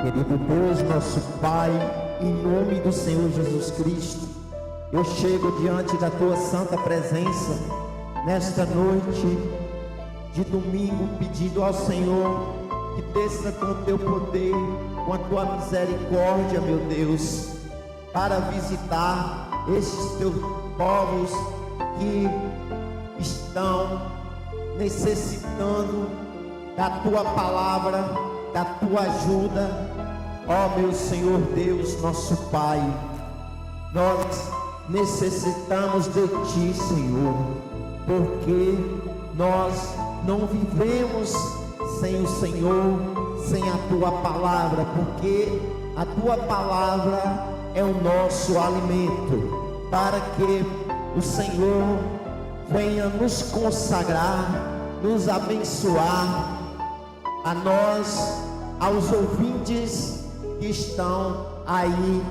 Querido Deus, nosso Pai, em nome do Senhor Jesus Cristo, eu chego diante da Tua santa presença, nesta noite de domingo, pedindo ao Senhor que desça com o Teu poder, com a Tua misericórdia, meu Deus, para visitar esses Teus povos que estão necessitando da Tua palavra, da Tua ajuda. Ó meu Senhor Deus, nosso Pai, nós necessitamos de Ti, Senhor, porque nós não vivemos sem o Senhor, sem a Tua palavra, porque a Tua palavra é o nosso alimento, para que o Senhor venha nos consagrar, nos abençoar, a nós, aos ouvintes que estão aí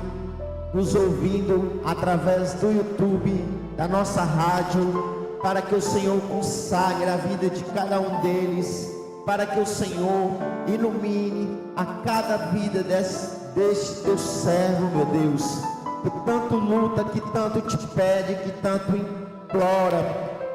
nos ouvindo através do YouTube, da nossa rádio, para que o Senhor consagre a vida de cada um deles, para que o Senhor ilumine a cada vida deste teu servo, meu Deus, que tanto luta, que tanto te pede, que tanto implora,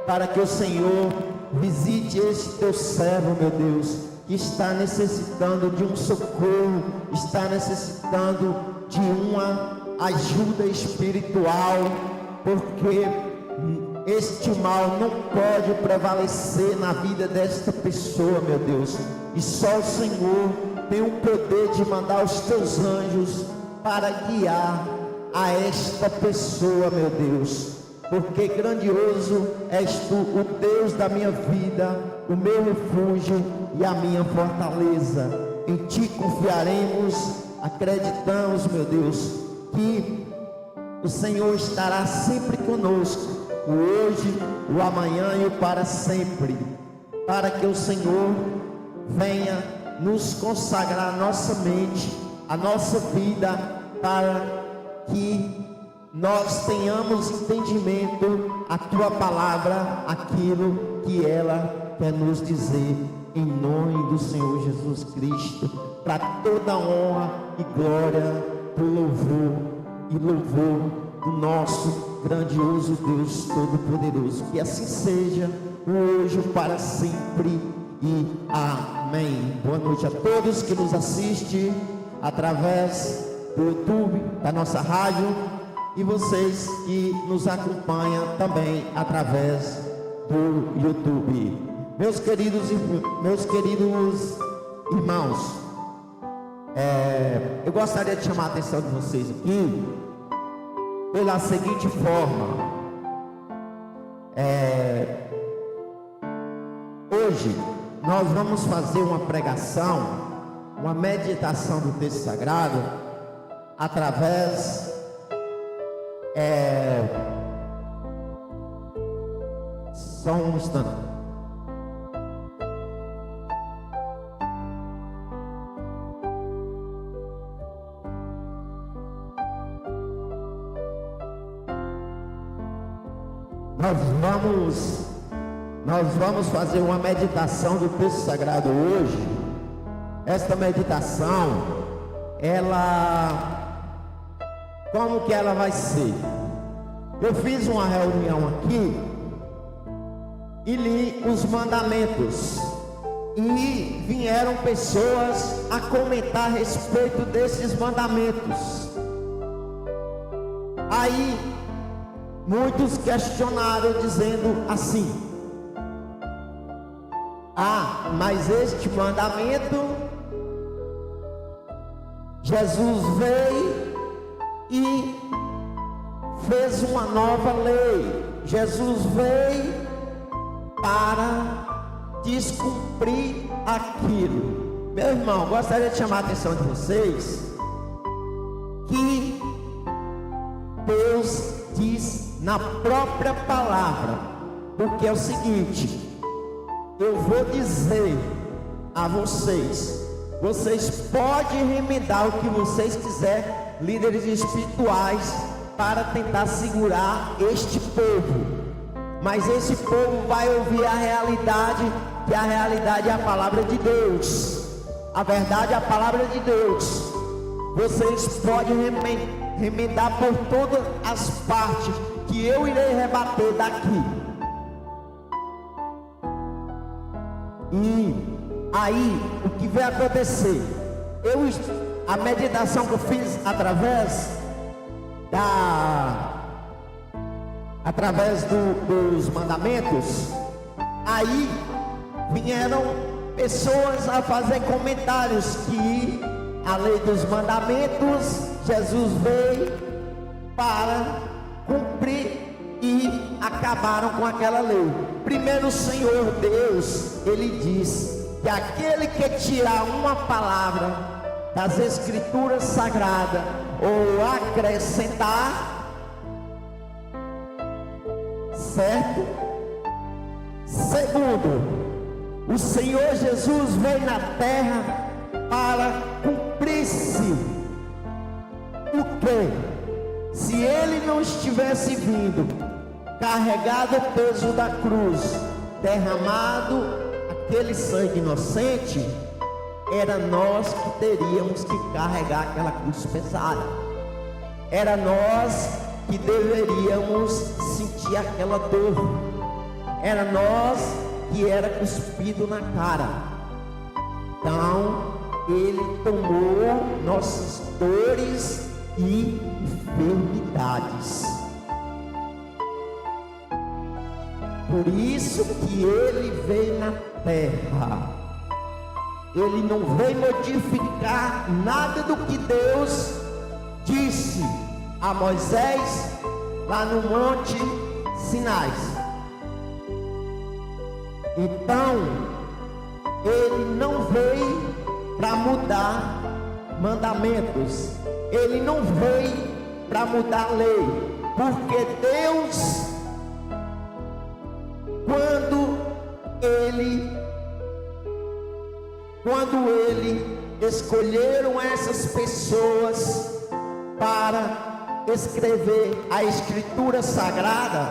para que o Senhor visite este teu servo, meu Deus, que está necessitando de um socorro, está necessitando de uma ajuda espiritual, porque este mal não pode prevalecer na vida desta pessoa, meu Deus, e só o Senhor tem o poder de mandar os teus anjos para guiar a esta pessoa, meu Deus, porque grandioso és Tu, o Deus da minha vida, o meu refúgio e a minha fortaleza. Em Ti confiaremos, acreditamos, meu Deus, que o Senhor estará sempre conosco, o hoje, o amanhã e o para sempre, para que o Senhor venha nos consagrar a nossa mente, a nossa vida, para que nós tenhamos entendimento a Tua palavra, aquilo que ela quer nos dizer, em nome do Senhor Jesus Cristo, para toda honra e glória, pro louvor e louvor do nosso grandioso Deus Todo-Poderoso. Que assim seja, hoje para sempre e amém. Boa noite a todos que nos assistem através do YouTube, da nossa rádio, e vocês que nos acompanham também através do YouTube. Meus queridos irmãos, eu gostaria de chamar a atenção de vocês aqui pela seguinte forma. Hoje nós vamos fazer uma pregação, uma meditação do texto sagrado através só um instante. Nós vamos fazer uma meditação do texto sagrado hoje. Esta meditação, como que ela vai ser? Eu fiz uma reunião aqui e li os mandamentos, e vieram pessoas a comentar a respeito desses mandamentos. Aí muitos questionaram, dizendo assim: mas este mandamento, Jesus veio e fez uma nova lei. Jesus veio para descumprir aquilo. Meu irmão, gostaria de chamar a atenção de vocês que Deus diz na própria palavra, porque é o seguinte: eu vou dizer a vocês podem remendar o que vocês quiserem, líderes espirituais, para tentar segurar este povo, mas esse povo vai ouvir a realidade, que a realidade é a palavra de Deus. a verdade é a palavra de Deus. Vocês podem remendar por todas as partes que eu irei rebater daqui. E aí, o que vai acontecer? A meditação que eu fiz através dos mandamentos, aí vieram pessoas a fazer comentários que a lei dos mandamentos, Jesus veio para cumprir e acabaram com aquela lei. Primeiro, o Senhor Deus, Ele diz que aquele que tirar uma palavra das Escrituras Sagradas ou acrescentar, certo? Segundo, o Senhor Jesus veio na terra para cumprir-se o que? Se Ele não estivesse vindo, carregado o peso da cruz, derramado aquele sangue inocente, era nós que teríamos que carregar aquela cruz pesada. Era nós que deveríamos sentir aquela dor. Era nós que era cuspido na cara. Então, Ele tomou nossas dores e enfermidades. Por isso que Ele veio na terra. Ele não veio modificar nada do que Deus disse a Moisés lá no Monte Sinai. Então, Ele não veio para mudar mandamentos. Ele não veio para mudar a lei. Porque Deus, quando Ele escolheram essas pessoas para escrever a Escritura Sagrada,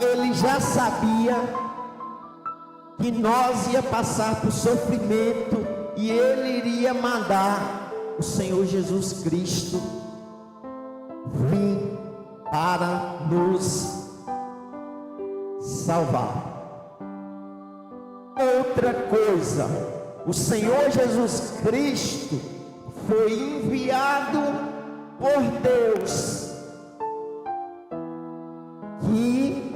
Ele já sabia que nós ia passar por sofrimento e Ele iria mandar o Senhor Jesus Cristo vir para nos salvar. Outra coisa, o Senhor Jesus Cristo foi enviado por Deus, que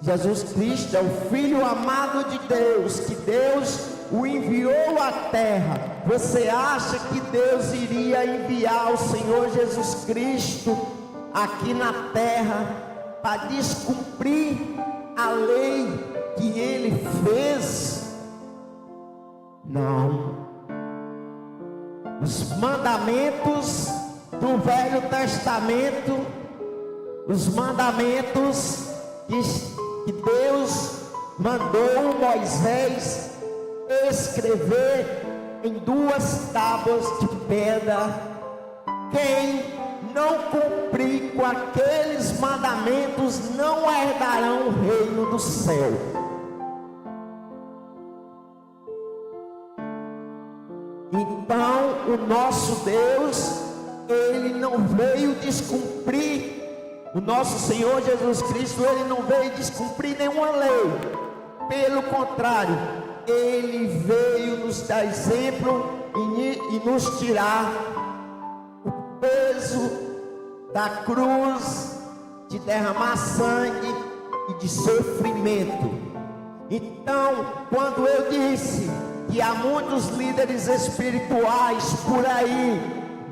Jesus Cristo é o Filho amado de Deus, que Deus o enviou à terra. Você acha que Deus iria enviar o Senhor Jesus Cristo aqui na terra para descumprir a lei que Ele fez? Não. Os mandamentos do Velho Testamento, os mandamentos que Deus mandou Moisés escrever em 2 tábuas de pedra. Quem não cumprir com aqueles mandamentos não herdarão o reino do céu. Então, o nosso Deus, Ele não veio descumprir. O nosso Senhor Jesus Cristo, Ele não veio descumprir nenhuma lei. Pelo contrário, Ele veio nos dar exemplo e nos tirar o peso da cruz, de derramar sangue e de sofrimento. Então, quando eu disse que há muitos líderes espirituais por aí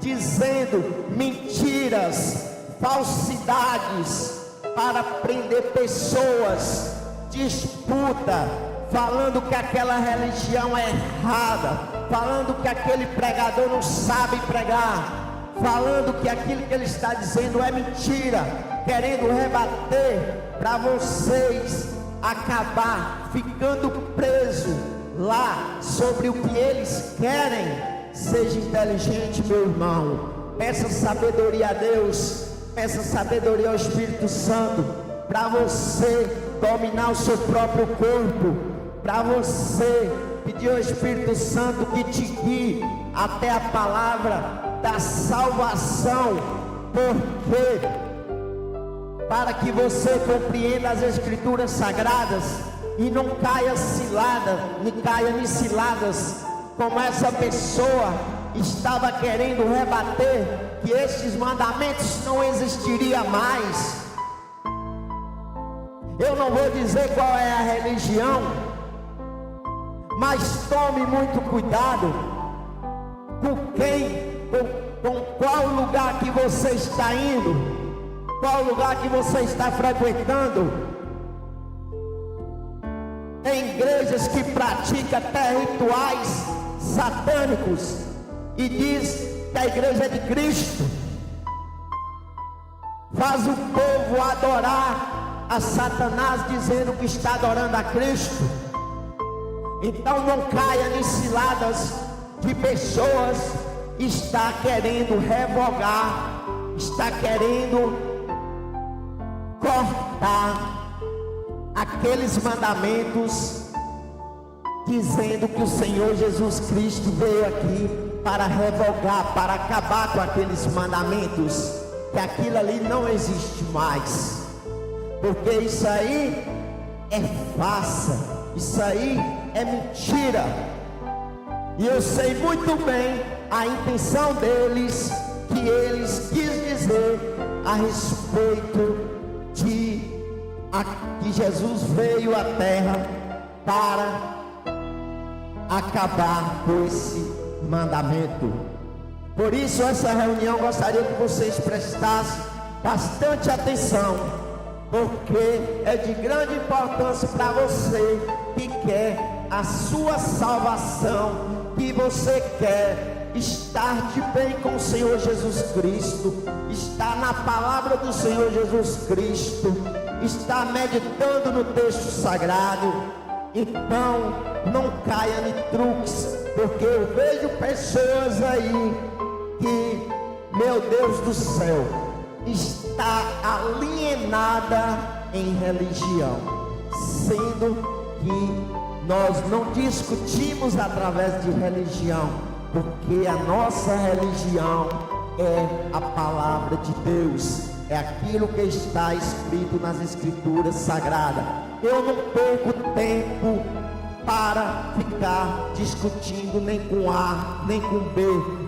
dizendo mentiras, falsidades para prender pessoas, disputa, falando que aquela religião é errada, falando que aquele pregador não sabe pregar, falando que aquilo que ele está dizendo é mentira, querendo rebater para vocês acabar ficando preso lá sobre o que eles querem. Seja inteligente, meu irmão, peça sabedoria a Deus, peça sabedoria ao Espírito Santo, para você dominar o seu próprio corpo, para você pedir ao Espírito Santo que te guie até a palavra da salvação, porque para que você compreenda as Escrituras Sagradas e não caia em ciladas, como essa pessoa estava querendo rebater, que estes mandamentos não existiriam mais. Eu não vou dizer qual é a religião, mas tome muito cuidado com qual lugar que você está indo, qual lugar que você está frequentando. Tem igrejas que praticam até rituais satânicos e diz que a igreja é de Cristo, faz o povo adorar a Satanás, dizendo que está adorando a Cristo. Então não caia em ciladas de pessoas que está querendo revogar, está querendo cortar aqueles mandamentos, dizendo que o Senhor Jesus Cristo veio aqui para revogar, para acabar com aqueles mandamentos, que aquilo ali não existe mais, porque isso aí é farsa, isso aí é mentira. E eu sei muito bem a intenção deles, que eles quis dizer a respeito de que Jesus veio à terra para acabar com esse mandamento. Por isso, essa reunião gostaria que vocês prestassem bastante atenção, porque é de grande importância para você que quer a sua salvação, que você quer estar de bem com o Senhor Jesus Cristo, estar na palavra do Senhor Jesus Cristo, estar meditando no texto sagrado. Então não caia em truques, porque eu vejo pessoas aí que, meu Deus do céu, está alienada em religião, sendo que nós não discutimos através de religião, porque a nossa religião é a palavra de Deus, é aquilo que está escrito nas Escrituras Sagradas. Eu não perco tempo para ficar discutindo nem com A, nem com B,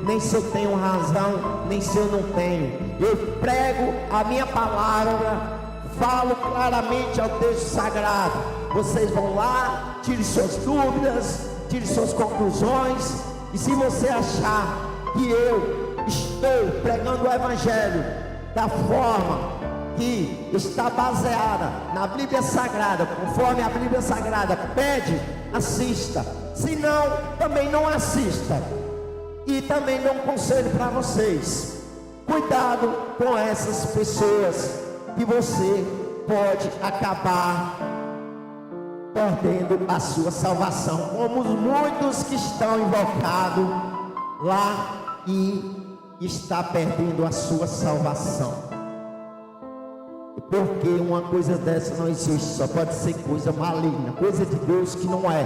nem se eu tenho razão, nem se eu não tenho. Eu prego a minha palavra, falo claramente ao texto sagrado. Vocês vão lá, tire suas dúvidas, tire suas conclusões, e se você achar que eu estou pregando o Evangelho da forma que está baseada na Bíblia Sagrada, conforme a Bíblia Sagrada pede, assista. Se não, também não assista. E também dou um conselho para vocês: cuidado com essas pessoas, que você pode acabar perdendo a sua salvação, como muitos que estão invocados lá e está perdendo a sua salvação. Porque uma coisa dessa não existe, só pode ser coisa maligna, coisa de Deus que não é.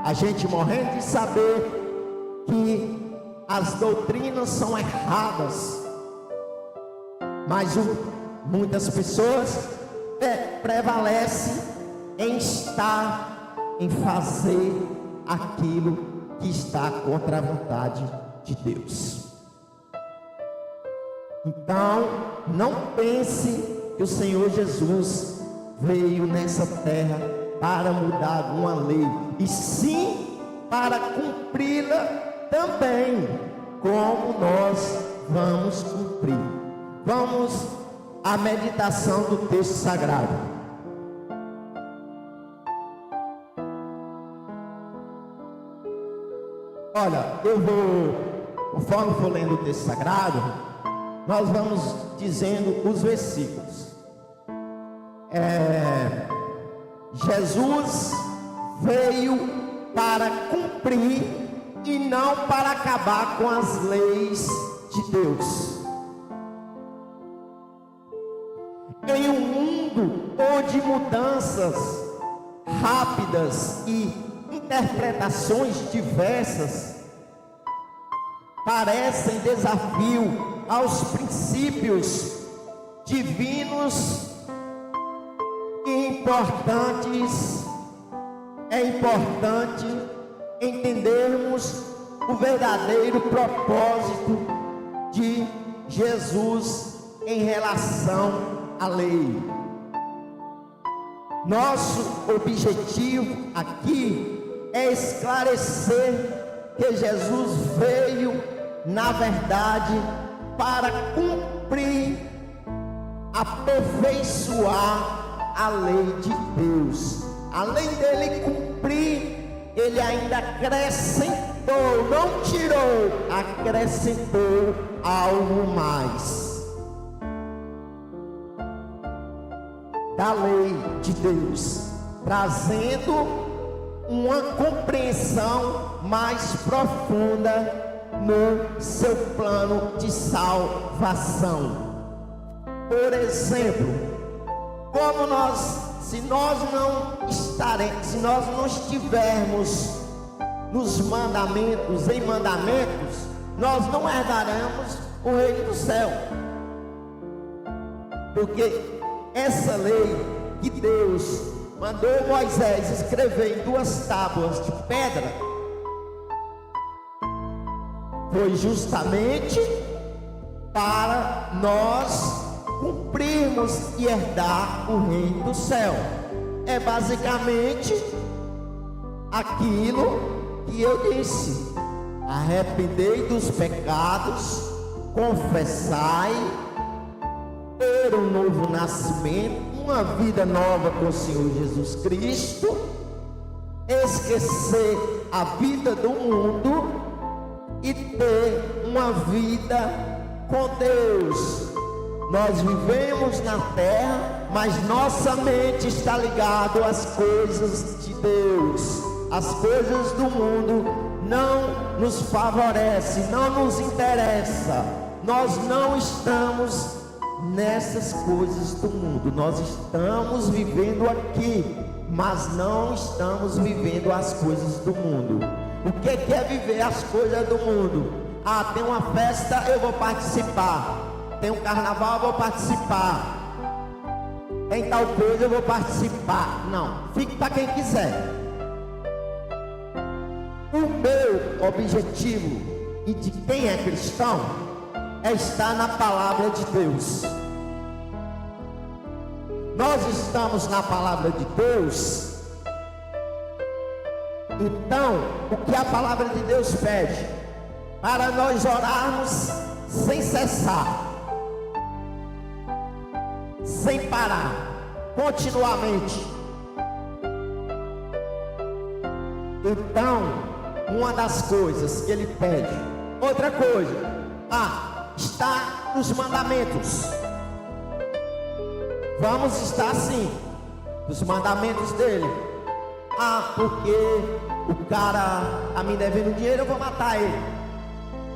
A gente morrendo de saber que as doutrinas são erradas, mas muitas pessoas prevalecem em fazer aquilo que está contra a vontade de Deus. Então, não pense que o Senhor Jesus veio nessa terra para mudar alguma lei, e sim para cumpri-la também, como nós vamos cumprir. Vamos à meditação do texto sagrado. Olha, eu vou, conforme for lendo o texto sagrado, nós vamos dizendo os versículos. Jesus veio para cumprir e não para acabar com as leis de Deus. Em um mundo onde mudanças rápidas e interpretações diversas parecem desafio aos princípios divinos e importantes. É importante entendermos o verdadeiro propósito de Jesus em relação à lei. Nosso objetivo aqui é esclarecer que Jesus veio, na verdade, para cumprir, aperfeiçoar a lei de Deus. Além dele cumprir, ele ainda acrescentou, não tirou, acrescentou algo mais da lei de Deus, trazendo uma compreensão mais profunda no seu plano de salvação. Por exemplo, se nós não estivermos nos mandamentos, em mandamentos, nós não herdaremos o reino do céu. Porque essa lei que Deus mandou Moisés escrever em 2 tábuas de pedra foi justamente para nós cumprirmos e herdar o reino do céu. É basicamente aquilo que eu disse: arrependei dos pecados, confessai, ter um novo nascimento, uma vida nova com o Senhor Jesus Cristo, esquecer a vida do mundo e ter uma vida com Deus. Nós vivemos na terra, mas nossa mente está ligada às coisas de Deus. As coisas do mundo não nos favorecem, não nos interessa. Nós não estamos nessas coisas do mundo. Nós estamos vivendo aqui, mas não estamos vivendo as coisas do mundo. O que é viver as coisas do mundo? Ah, tem uma festa, eu vou participar. Tem um carnaval, eu vou participar. Tem tal coisa, eu vou participar. Não, fique para quem quiser. O meu objetivo e de quem é cristão é estar na palavra de Deus. Nós estamos na palavra de Deus. Então, o que a palavra de Deus pede? Para nós orarmos sem cessar, sem parar, continuamente. Então, uma das coisas que ele pede. Outra coisa, está nos mandamentos. Vamos estar sim nos mandamentos dele. Porque o cara tá me devendo dinheiro, eu vou matar ele.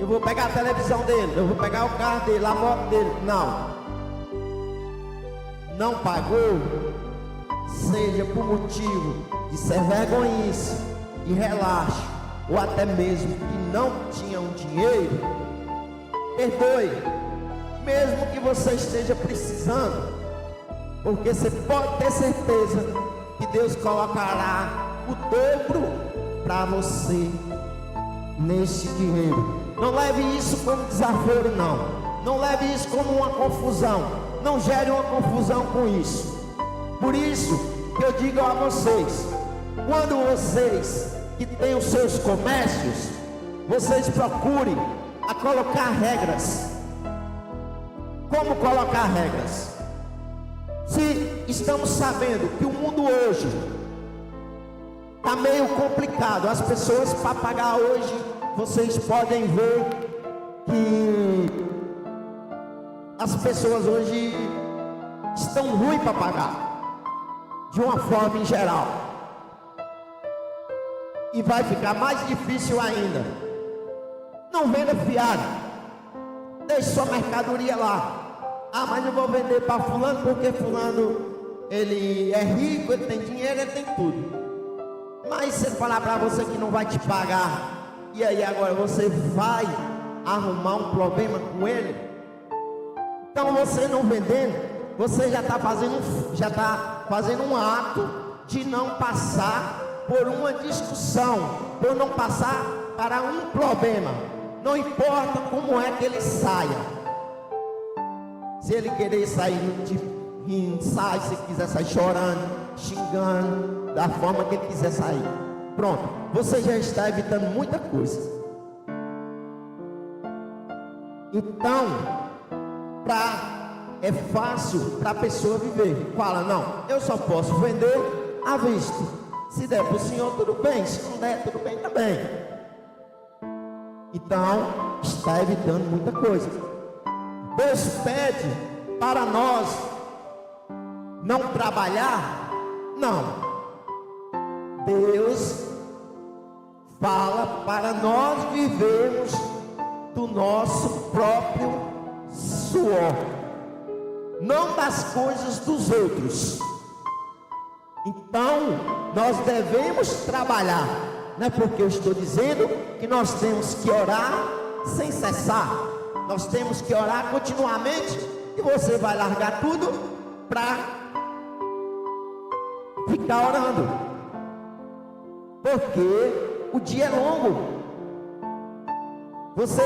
Eu vou pegar a televisão dele, eu vou pegar o carro dele, a moto dele. Não pagou, seja por motivo de ser vergonhice, de relaxo, ou até mesmo que não tinha um dinheiro, perdoe, mesmo que você esteja precisando, porque você pode ter certeza que Deus colocará o dobro para você nesse dinheiro. Não leve isso como desaforo, não leve isso como uma confusão, não gere uma confusão com isso. Por isso que eu digo a vocês, quando vocês que têm os seus comércios, vocês procurem a colocar regras. Como colocar regras? Se estamos sabendo que o mundo hoje está meio complicado, as pessoas para pagar hoje, vocês podem ver que as pessoas hoje estão ruins para pagar, de uma forma em geral, e vai ficar mais difícil ainda. Não venda fiado, deixe sua mercadoria lá. Mas eu vou vender para fulano porque fulano ele é rico, ele tem dinheiro, ele tem tudo. Mas se ele falar para você que não vai te pagar, e aí agora você vai arrumar um problema com ele? Então você não vendendo, você já está fazendo um ato de não passar por uma discussão, por não passar para um problema. Não importa como é que ele saia. Se ele querer sair rindo, sai. Se quiser sair chorando, xingando, da forma que ele quiser sair. Pronto, você já está evitando muita coisa. Então, é fácil para a pessoa viver. Fala, não, eu só posso vender à vista. Se der para o senhor, tudo bem. Se não der, tudo bem também. Então, está evitando muita coisa. Deus pede para nós não trabalhar? Não. Deus fala para nós vivermos do nosso próprio suor, não das coisas dos outros. Então, nós devemos trabalhar. Não é porque eu estou dizendo que nós temos que orar sem cessar. Nós temos que orar continuamente. E você vai largar tudo para ficar orando. Porque o dia é longo. Você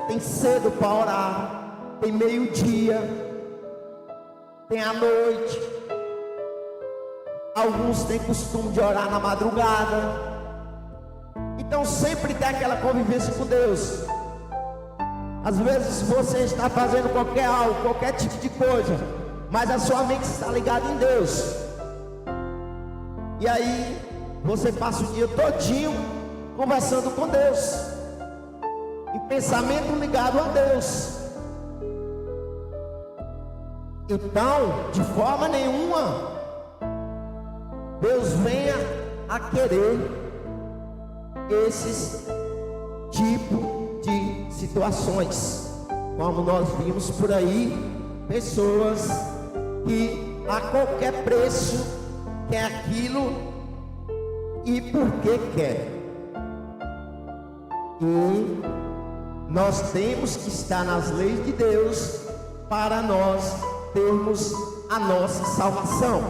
tem cedo para orar, tem meio-dia, tem à noite. Alguns têm costume de orar na madrugada. Então sempre tem aquela convivência com Deus. Às vezes você está fazendo qualquer tipo de coisa, mas a sua mente está ligada em Deus. E aí você passa o dia todinho conversando com Deus, em pensamento ligado a Deus. Então, de forma nenhuma Deus venha a querer esses tipos de situações, como nós vimos por aí, pessoas que a qualquer preço quer aquilo e porque quer. E nós temos que estar nas leis de Deus para nós termos a nossa salvação.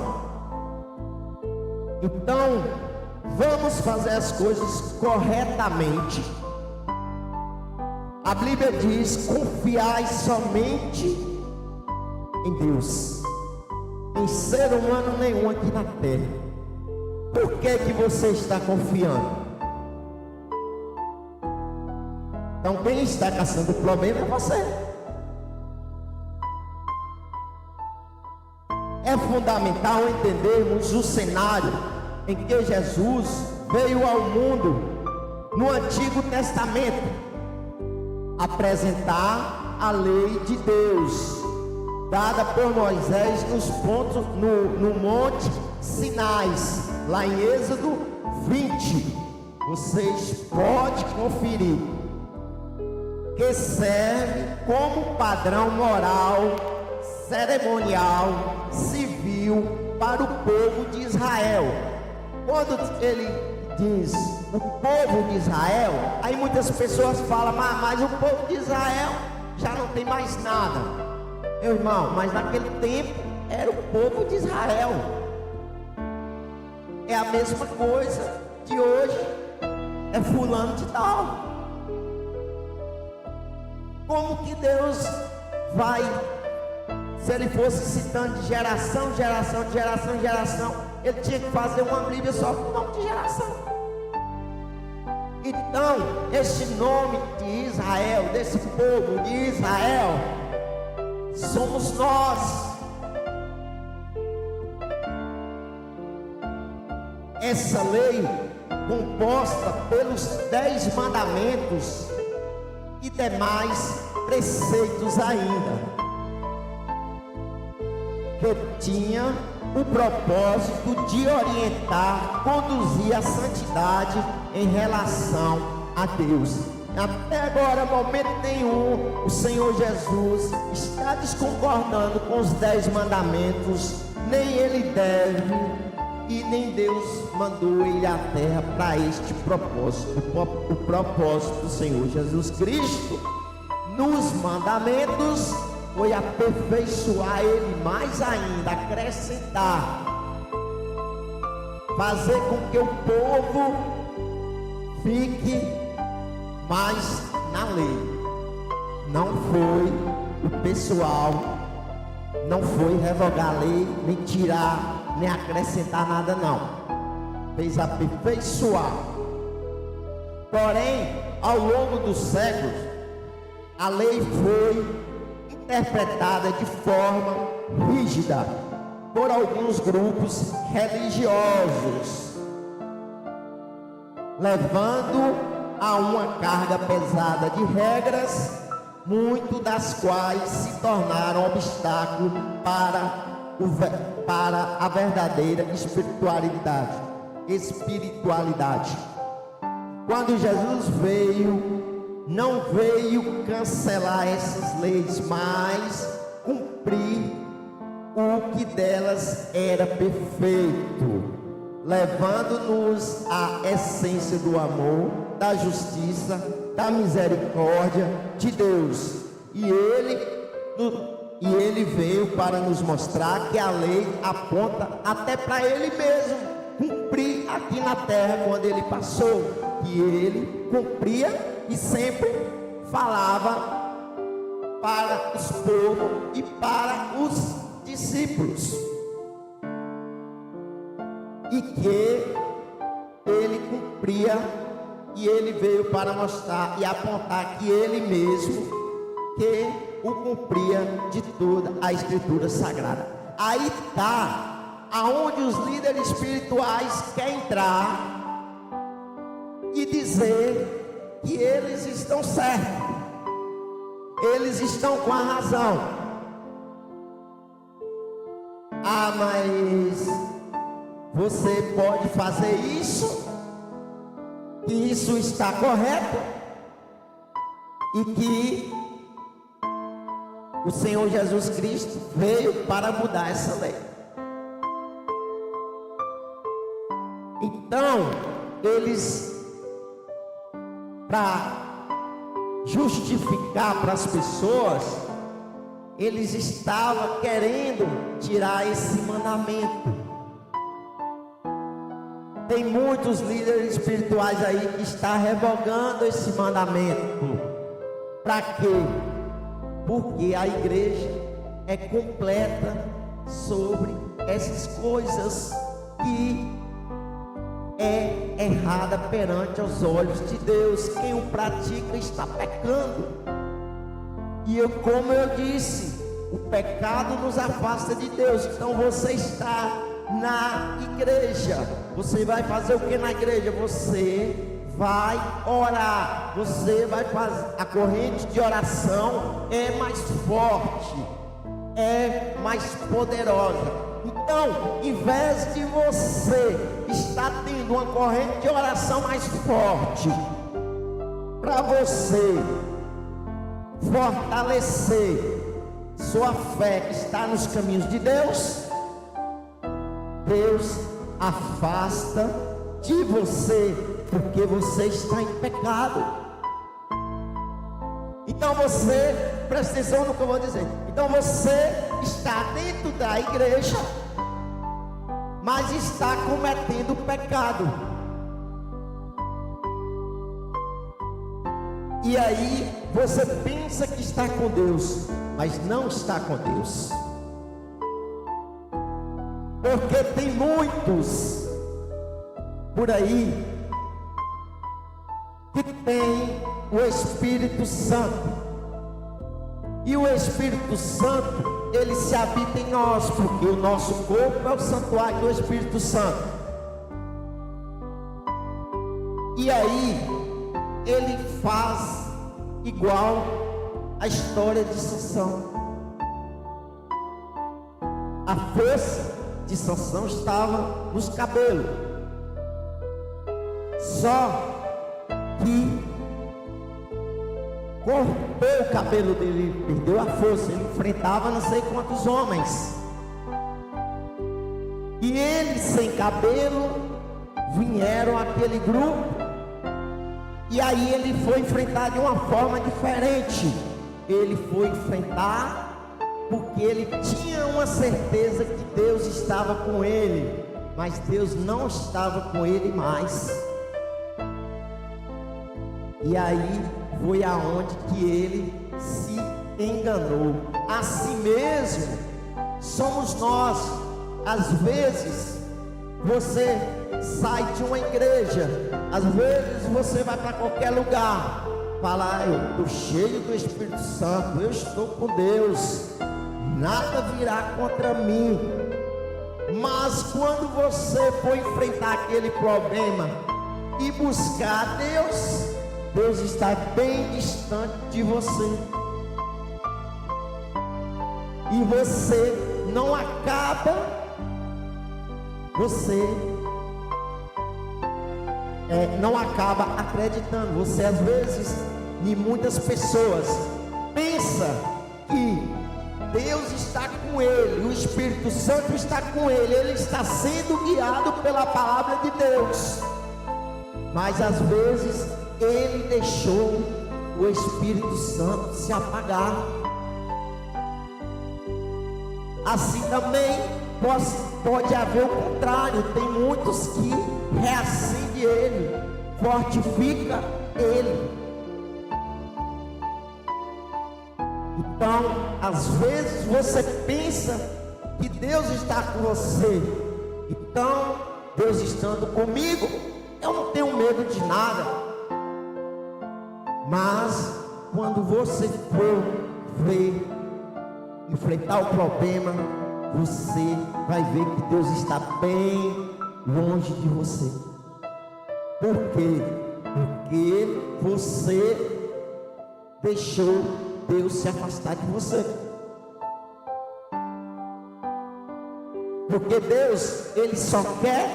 Então, vamos fazer as coisas corretamente. A Bíblia diz: confiai somente em Deus, em ser humano nenhum aqui na terra. Por que você está confiando? Então quem está caçando o problema é você. É fundamental entendermos o cenário em que Jesus veio ao mundo no Antigo Testamento apresentar a lei de Deus dada por Moisés no Monte Sinai, lá em Êxodo 20. Vocês podem conferir, que serve como padrão moral, cerimonial, civil para o povo de Israel. Quando ele diz o povo de Israel, aí muitas pessoas falam, mas o povo de Israel já não tem mais nada. Meu irmão, mas naquele tempo era o povo de Israel. É a mesma coisa de hoje, é fulano de tal. Como que Deus vai, se ele fosse citando de geração, ele tinha que fazer uma Bíblia só com o nome de geração. Então, este nome de Israel, desse povo de Israel, somos nós. Essa lei, composta pelos 10 mandamentos e demais preceitos ainda, que tinha o propósito de orientar, conduzir a santidade em relação a Deus. Até agora, momento nenhum, o Senhor Jesus está desconcordando com os 10 mandamentos nem ele deve, e nem Deus mandou ele à terra para este propósito. O propósito do Senhor Jesus Cristo nos mandamentos foi aperfeiçoar ele mais ainda, acrescentar, fazer com que o povo fique mais na lei. Não foi o pessoal, não foi revogar a lei, nem tirar, nem acrescentar nada, não. Fez aperfeiçoar. Porém, ao longo dos séculos, a lei foi interpretada de forma rígida por alguns grupos religiosos, levando a uma carga pesada de regras, muito das quais se tornaram obstáculo para a verdadeira espiritualidade. Quando Jesus veio, não veio cancelar essas leis, mas cumprir o que delas era perfeito, levando-nos à essência do amor, da justiça, da misericórdia de Deus. E ele veio para nos mostrar que a lei aponta até para ele mesmo cumprir aqui na terra. Quando ele passou, que ele cumpria e sempre falava para os povos e para os discípulos, e que ele cumpria, e ele veio para mostrar e apontar que ele mesmo que o cumpria de toda a Escritura Sagrada. Aí está aonde os líderes espirituais querem entrar e dizer que eles estão certos, eles estão com a razão. Ah, mas você pode fazer isso, que isso está correto, e que o Senhor Jesus Cristo veio para mudar essa lei. Então, eles, para justificar para as pessoas, eles estavam querendo tirar esse mandamento. Tem muitos líderes espirituais aí que estão revogando esse mandamento. Para quê? Porque a igreja é completa sobre essas coisas que é errada perante os olhos de Deus. Quem o pratica está pecando. E como eu disse, o pecado nos afasta de Deus. Então você está na igreja, você vai fazer o que na igreja? Você vai orar, você vai fazer. A corrente de oração é mais forte, é mais poderosa. Então, em vez de você estar tendo uma corrente de oração mais forte, para você fortalecer sua fé que está nos caminhos de Deus, Deus afasta de você, porque você está em pecado. Então você, presta atenção no que eu vou dizer. Então você está dentro da igreja, mas está cometendo pecado. E aí você pensa que está com Deus, mas não está com Deus. Porque tem muitos por aí que tem o Espírito Santo, e o Espírito Santo, ele se habita em nós, porque o nosso corpo é o santuário do Espírito Santo. E aí ele faz igual a história de Sansão. A força de Sansão estava nos cabelos, só que cortou o cabelo dele, perdeu a força. Ele enfrentava não sei quantos homens, E eles sem cabelo vieram aquele grupo, e aí ele foi enfrentar de uma forma diferente. Ele foi enfrentar porque ele tinha uma certeza que Deus estava com ele, mas Deus não estava com ele mais. E aí foi aonde que ele se enganou. Assim mesmo somos nós. Às vezes você sai de uma igreja, às vezes você vai para qualquer lugar, fala: eu estou cheio do Espírito Santo, eu estou com Deus, nada virá contra mim. Mas quando você for enfrentar aquele problema e buscar Deus, Deus está bem distante de você. E você não acaba, não acaba acreditando. Você às vezes, e muitas pessoas pensa que Deus está com ele, o Espírito Santo está com ele, ele está sendo guiado pela palavra de Deus, mas às vezes ele deixou o Espírito Santo se apagar. Assim também pode haver o contrário. Tem muitos que reacendem ele, fortifica ele. Então, às vezes você pensa que Deus está com você. Então, Deus estando comigo, eu não tenho medo de nada. Mas quando você for ver, enfrentar o problema, você vai ver que Deus está bem longe de você. Por quê? Porque você deixou Deus se afastar de você. Porque Deus, Ele só quer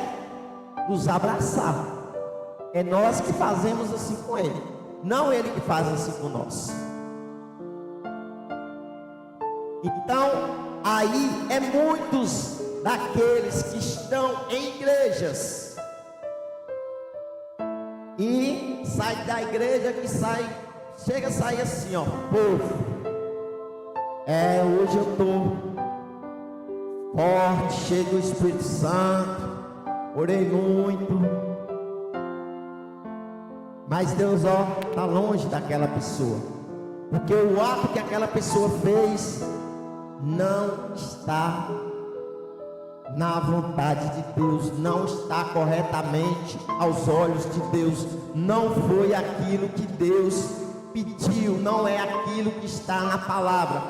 nos abraçar. É nós que fazemos assim com Ele, não Ele que faz assim com nós. Então, aí é muitos daqueles que estão em igrejas e sai da igreja, que chega a sair assim, ó: povo, hoje eu estou forte, cheio do Espírito Santo, orei muito, mas Deus, está longe daquela pessoa, porque o ato que aquela pessoa fez não está na vontade de Deus, não está corretamente aos olhos de Deus, não foi aquilo que Deus pediu, não é aquilo que está na palavra.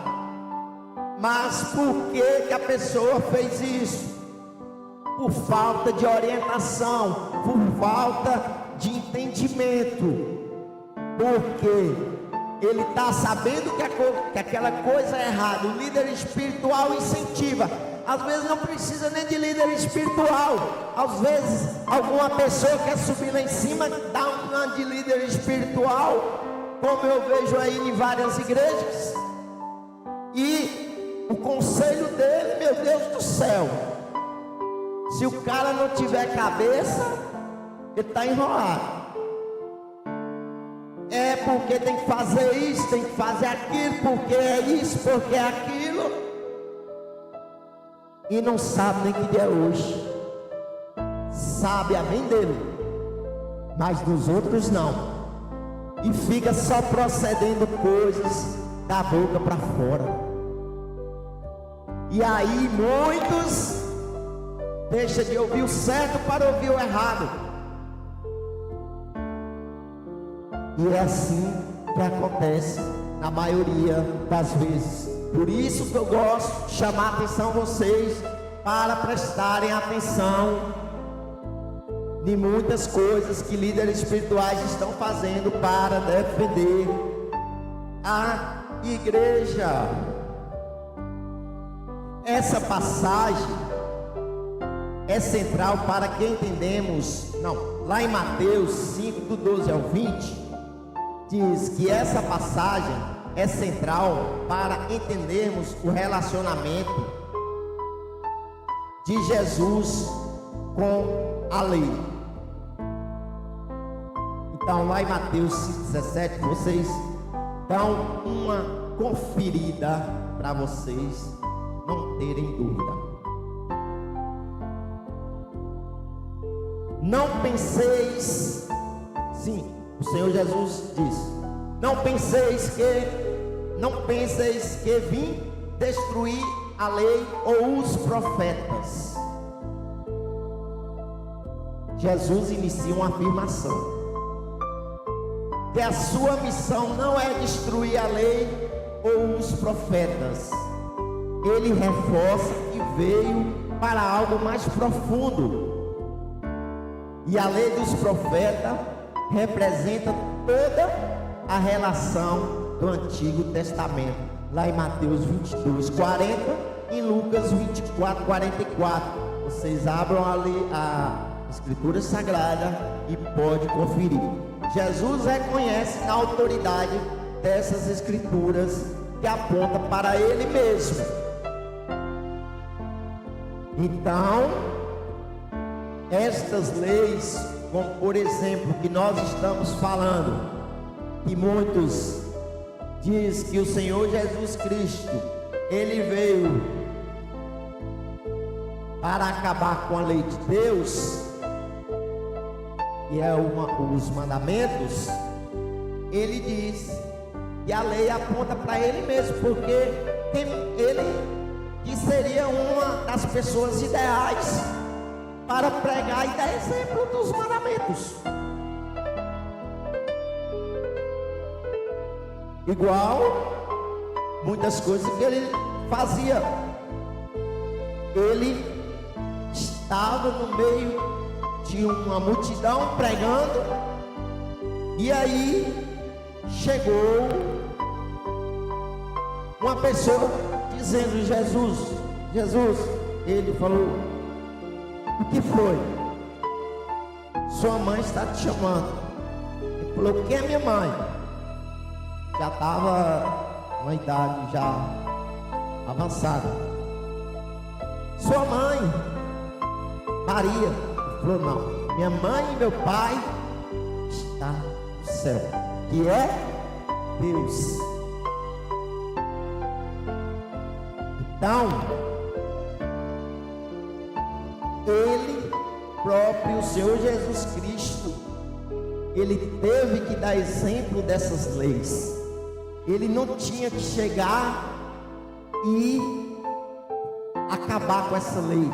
Mas por que a pessoa fez isso? Por falta de orientação, por falta de entendimento, porque ele está sabendo que aquela coisa é errada. O líder espiritual incentiva. Às vezes não precisa nem de líder espiritual. Às vezes alguma pessoa quer subir lá em cima, dá um plano de líder espiritual, como eu vejo aí em várias igrejas. E o conselho dele, meu Deus do céu, se o cara não tiver cabeça, ele está enrolado. É porque tem que fazer isso, tem que fazer aquilo, porque é isso, porque é aquilo, e não sabe nem que dia é hoje. Sabe a bem dele, mas dos outros não, e fica só procedendo coisas da boca para fora. E aí muitos deixam de ouvir o certo para ouvir o errado. E é assim que acontece na maioria das vezes. Por isso que eu gosto de chamar a atenção vocês para prestarem atenção em muitas coisas que líderes espirituais estão fazendo para defender a igreja. Essa passagem é central para que entendemos. Lá em Mateus 5, do 12 ao 20, diz que essa passagem é central para entendermos o relacionamento de Jesus com a lei. Então, lá em Mateus 5,17, vocês dão uma conferida para vocês não terem dúvida. Não penseis, sim, o Senhor Jesus disse: não penseis que vim destruir a lei ou os profetas. Jesus inicia uma afirmação, que a sua missão não é destruir a lei ou os profetas. Ele reforça que veio para algo mais profundo. E a lei dos profetas representa toda a relação do Antigo Testamento. Lá em Mateus 22, 40, em Lucas 24, 44. Vocês abram a Escritura Sagrada e pode conferir. Jesus reconhece a autoridade dessas Escrituras que aponta para Ele mesmo. Então, estas leis, como por exemplo que nós estamos falando, que muitos diz que o Senhor Jesus Cristo, Ele veio para acabar com a lei de Deus, que é os mandamentos. Ele diz que a lei aponta para Ele mesmo, porque Ele que seria uma das pessoas ideais para pregar e dar exemplo dos mandamentos. Igual muitas coisas que ele fazia. Ele estava no meio de uma multidão pregando, e aí chegou uma pessoa dizendo: Jesus, ele falou: o que foi? Sua mãe está te chamando. Ele falou: quem é minha mãe? Já estava uma idade já avançada. Sua mãe, Maria. Ele falou: não, minha mãe e meu pai está no céu, que é Deus. Então, Ele próprio, o Senhor Jesus Cristo, Ele teve que dar exemplo dessas leis. Ele não tinha que chegar e acabar com essa lei.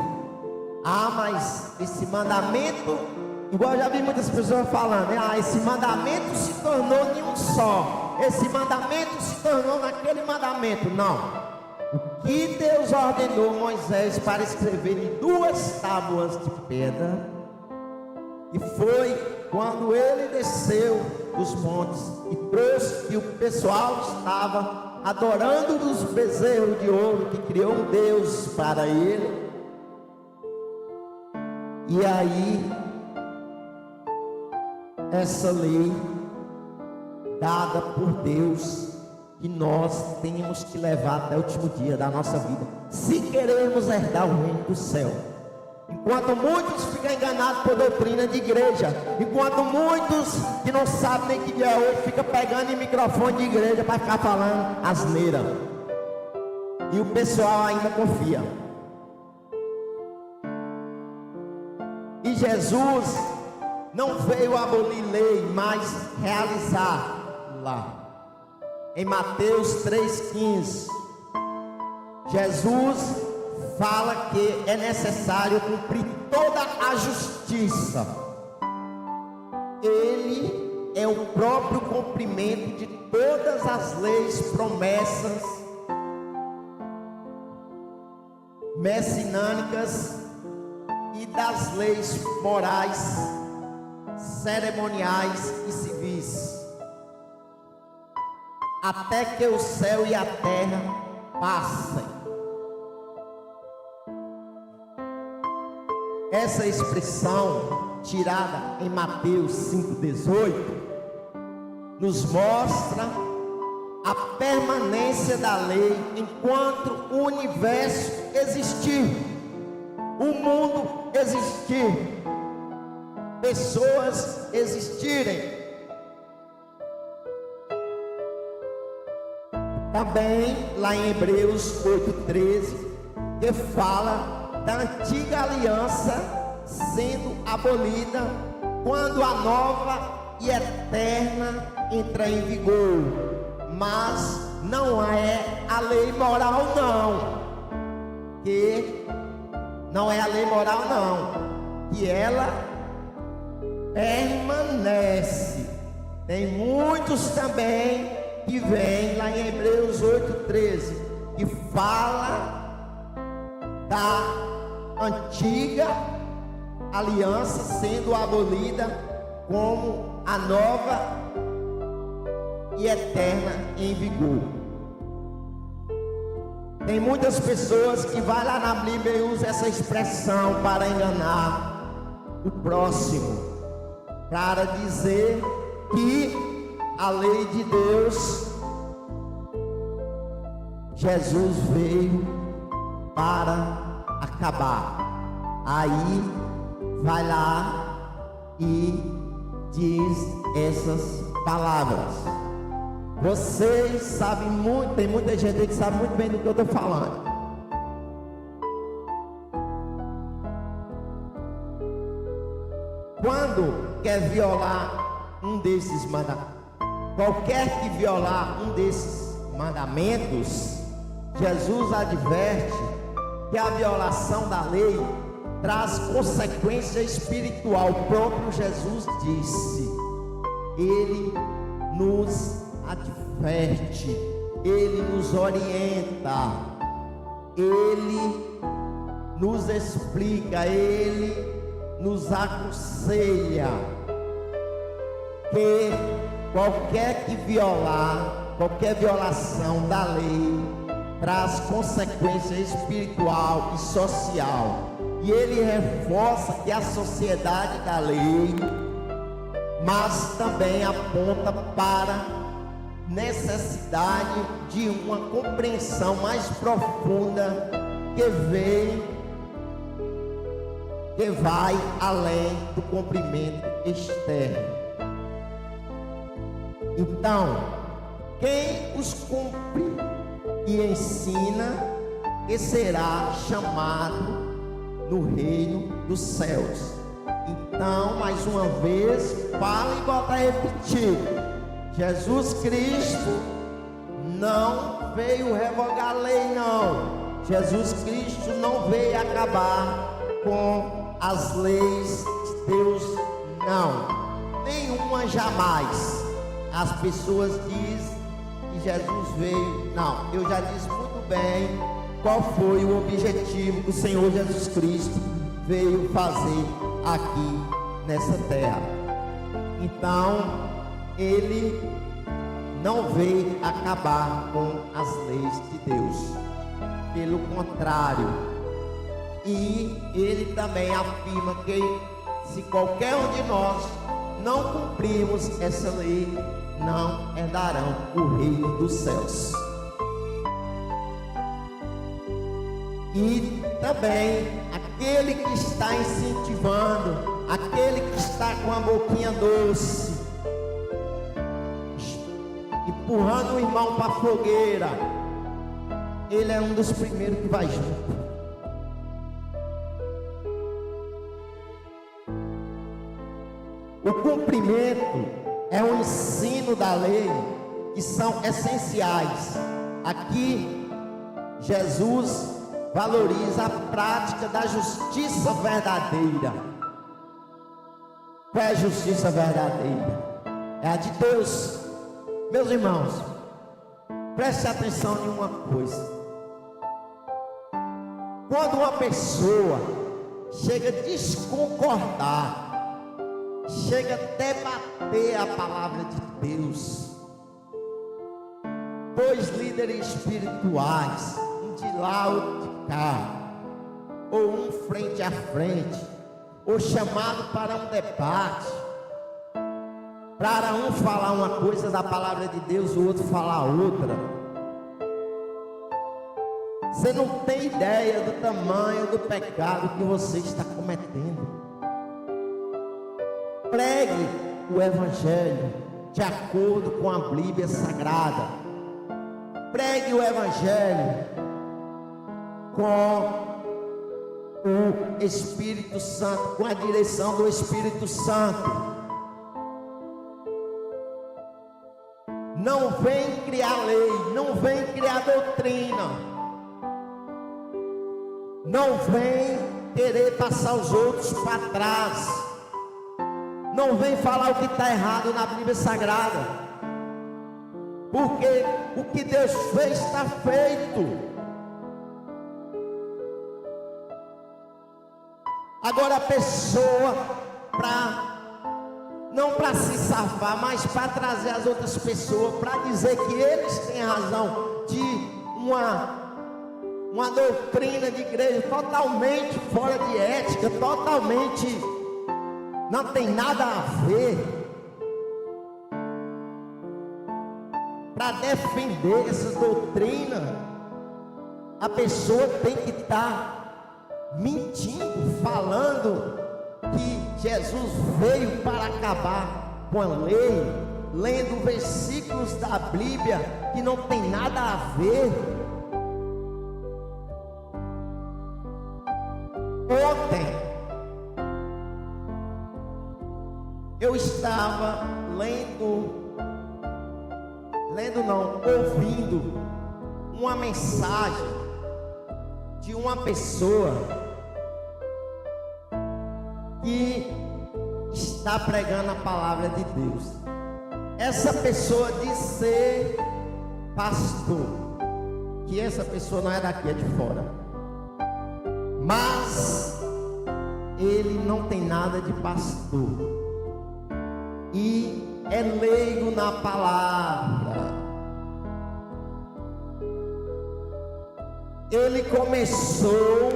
Ah, mas esse mandamento, igual eu já vi muitas pessoas falando, esse mandamento se tornou em um só. Esse mandamento se tornou naquele mandamento. Não. O que Deus ordenou Moisés para escrever em 2 tábuas de pedra, e foi quando ele desceu dos montes e trouxe, que o pessoal estava adorando os bezerros de ouro que criou um Deus para ele. E aí, essa lei dada por Deus, que nós temos que levar até o último dia da nossa vida, se queremos herdar o reino do céu. Enquanto muitos ficam enganados por doutrina de igreja, enquanto muitos que não sabem nem que dia é hoje, ficam pegando em microfone de igreja para ficar falando asneira, e o pessoal ainda confia. E Jesus não veio abolir lei, mas realizá-la. Em Mateus 3,15, Jesus fala que é necessário cumprir toda a justiça. Ele é o próprio cumprimento de todas as leis, promessas messiânicas e das leis morais, cerimoniais e civis, até que o céu e a terra passem. Essa expressão, tirada em Mateus 5,18, nos mostra a permanência da lei enquanto o universo existir. o mundo existir, pessoas existirem. Também lá em Hebreus 8:13, que fala da antiga aliança sendo abolida quando a nova e eterna entra em vigor. Mas não é a lei moral não, que não é a lei moral não, que ela permanece. Tem muitos também que vem lá em Hebreus 8:13, que fala da antiga aliança sendo abolida como a nova e eterna em vigor. Tem muitas pessoas que vai lá na Bíblia e usa essa expressão para enganar o próximo, para dizer que a lei de Deus, Jesus veio para acabar. Aí vai lá e diz essas palavras. Vocês sabem muito, tem muita gente aí que sabe muito bem do que eu estou falando. Quando quer violar um desses mandamentos, qualquer que violar um desses mandamentos, Jesus adverte que a violação da lei traz consequência espiritual. O próprio Jesus disse. Ele nos adverte, ele nos orienta, ele nos explica, ele nos aconselha que qualquer violação da lei traz consequência espiritual e social. E ele reforça que a sociedade da lei, mas também aponta para necessidade de uma compreensão mais profunda que vai além do cumprimento externo. Então, quem os cumpre e ensina, que será chamado no reino dos céus. Então, mais uma vez, fala e volta a repetir: Jesus Cristo não veio revogar a lei, não. Jesus Cristo não veio acabar com as leis de Deus, não. Nenhuma jamais. As pessoas dizem que Jesus veio. Não, eu já disse muito bem qual foi o objetivo que o Senhor Jesus Cristo veio fazer aqui nessa terra. Então, ele não veio acabar com as leis de Deus, pelo contrário. E ele também afirma que se qualquer um de nós não cumprirmos essa lei, não herdarão o reino dos céus. E também aquele que está incentivando, aquele que está com a boquinha doce, empurrando o irmão para a fogueira, ele é um dos primeiros que vai junto. O cumprimento é um ensino da lei que são essenciais. Aqui, Jesus valoriza a prática da justiça verdadeira. Qual é a justiça verdadeira? É a de Deus. Meus irmãos, preste atenção em uma coisa. Quando uma pessoa chega a desconcordar, chega a debater a palavra de Deus, dois líderes espirituais, um de lá, outro de cá, ou um frente a frente, ou chamado para um debate, para um falar uma coisa da palavra de Deus, o outro falar outra. Você não tem ideia do tamanho do pecado que você está cometendo. Pregue o Evangelho de acordo com a Bíblia Sagrada. Pregue o Evangelho com o Espírito Santo, com a direção do Espírito Santo. Não vem criar lei, não vem criar doutrina. Não vem querer passar os outros para trás. Não vem falar o que está errado na Bíblia Sagrada. Porque o que Deus fez está feito. Agora a pessoa, não para se safar, mas para trazer as outras pessoas, para dizer que eles têm razão de uma doutrina de igreja totalmente fora de ética, totalmente não tem nada a ver. Para defender essa doutrina, a pessoa tem que estar mentindo, falando que Jesus veio para acabar com a lei, lendo versículos da Bíblia que não tem nada a ver. Ontem eu estava ouvindo uma mensagem de uma pessoa que está pregando a palavra de Deus. Essa pessoa diz ser pastor, que essa pessoa não é daqui, é de fora, mas ele não tem nada de pastor e é leigo na palavra. Ele começou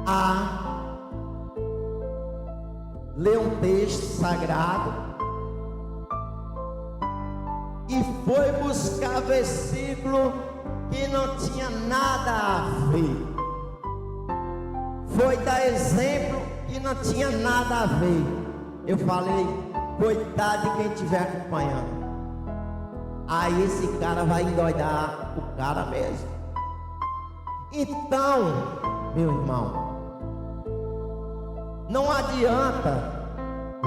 a ler um texto sagrado e foi buscar versículo que não tinha nada a ver. Foi dar exemplo que não tinha nada a ver. Eu falei, coitado de quem estiver acompanhando. Aí esse cara vai endoidar o cara mesmo. Então, meu irmão, não adianta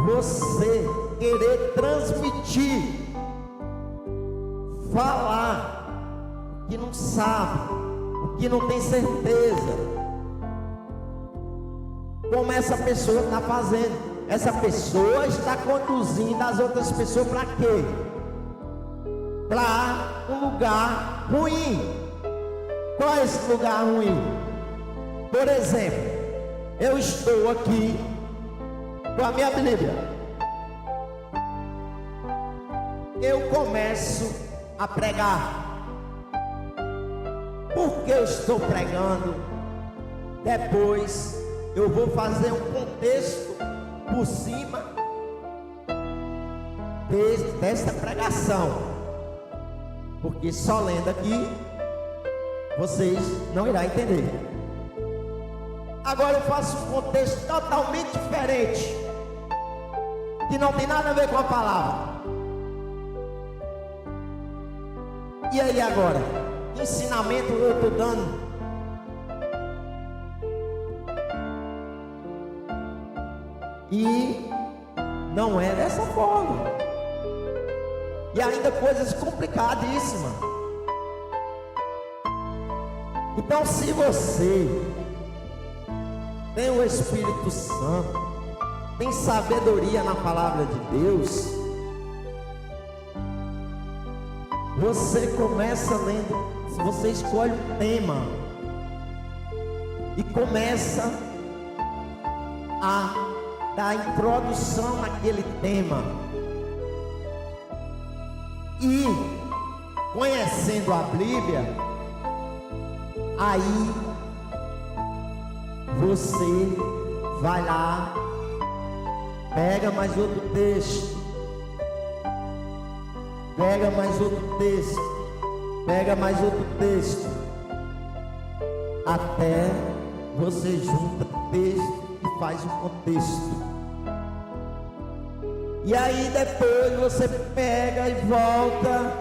você querer transmitir, falar o que não sabe, o que não tem certeza, como essa pessoa está fazendo. Essa pessoa está conduzindo as outras pessoas para quê? Para um lugar ruim. Qual é esse lugar ruim? Por exemplo, eu estou aqui com a minha Bíblia. Eu começo a pregar. Por que eu estou pregando? Depois eu vou fazer um contexto por cima desta pregação, porque só lendo aqui vocês não irão entender. Agora eu faço um contexto totalmente diferente, que não tem nada a ver com a palavra. E aí agora, que ensinamento eu estou dando? E não é dessa forma. E ainda coisas complicadíssimas. Então, se você tem o Espírito Santo, tem sabedoria na palavra de Deus, você começa lendo, você escolhe um tema e começa a dar introdução naquele tema, e conhecendo a Bíblia, aí você vai lá, pega mais outro texto, pega mais outro texto, pega mais outro texto, até você junta texto e faz um contexto. E aí depois você pega e volta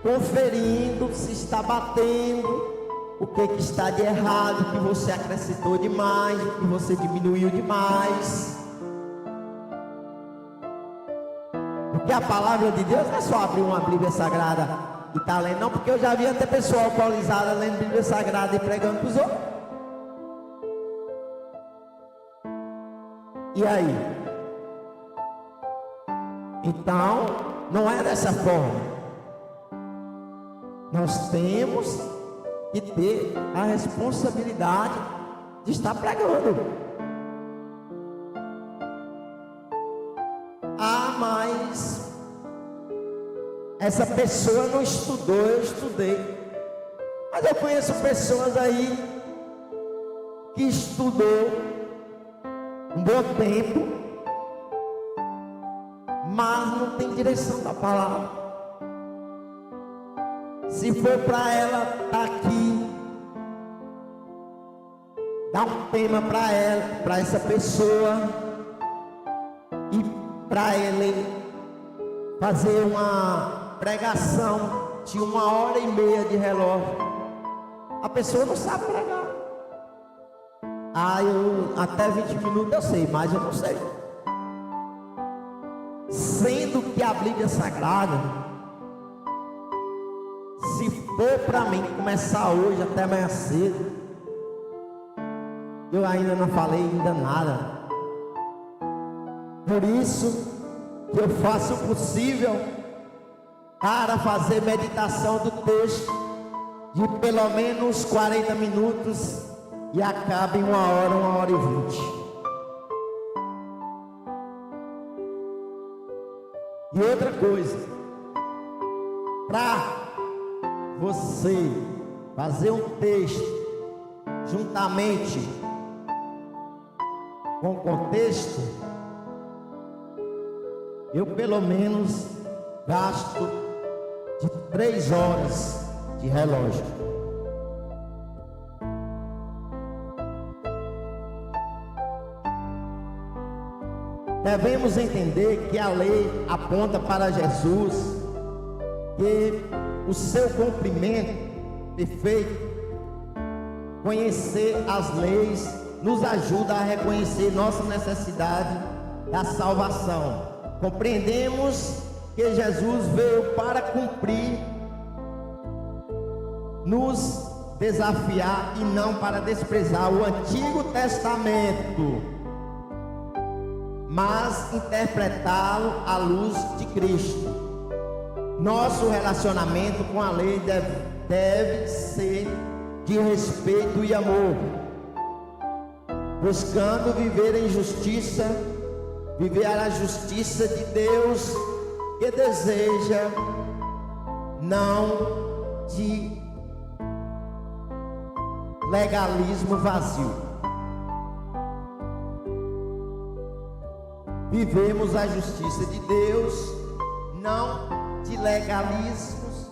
conferindo se está batendo, o que está de errado, o que você acrescentou demais, o que você diminuiu demais. Porque a palavra de Deus não é só abrir uma Bíblia Sagrada e estar lendo, não, porque eu já vi até pessoa alcoolizada lendo Bíblia Sagrada e pregando para os outros. E aí? Então, não é dessa forma. Nós temos que ter a responsabilidade de estar pregando. Ah, mas essa pessoa não estudou, eu estudei. Mas eu conheço pessoas aí que estudou um bom tempo, mas não tem direção da palavra. Se for para ela estar aqui, dá um tema para ela, para essa pessoa, e para ele fazer uma pregação de 1h30 de relógio, a pessoa não sabe pregar. Ah, eu até 20 minutos eu sei, mas eu não sei. Sendo que a Bíblia Sagrada, se for para mim começar hoje até amanhã cedo, eu ainda não falei ainda nada. Por isso que eu faço o possível para fazer meditação do texto de pelo menos 40 minutos e acaba em 1h e 20. E outra coisa, para você fazer um texto juntamente com o contexto, eu pelo menos gasto de 3 horas de relógio. Devemos entender que a lei aponta para Jesus, que o seu cumprimento perfeito, conhecer as leis, nos ajuda a reconhecer nossa necessidade da salvação. Compreendemos que Jesus veio para cumprir, nos desafiar e não para desprezar o Antigo Testamento, mas interpretá-lo à luz de Cristo. Nosso relacionamento com a lei deve ser de respeito e amor, buscando viver em justiça, viver a justiça de Deus, que deseja, não de legalismo vazio. Vivemos a justiça de Deus, não de legalismos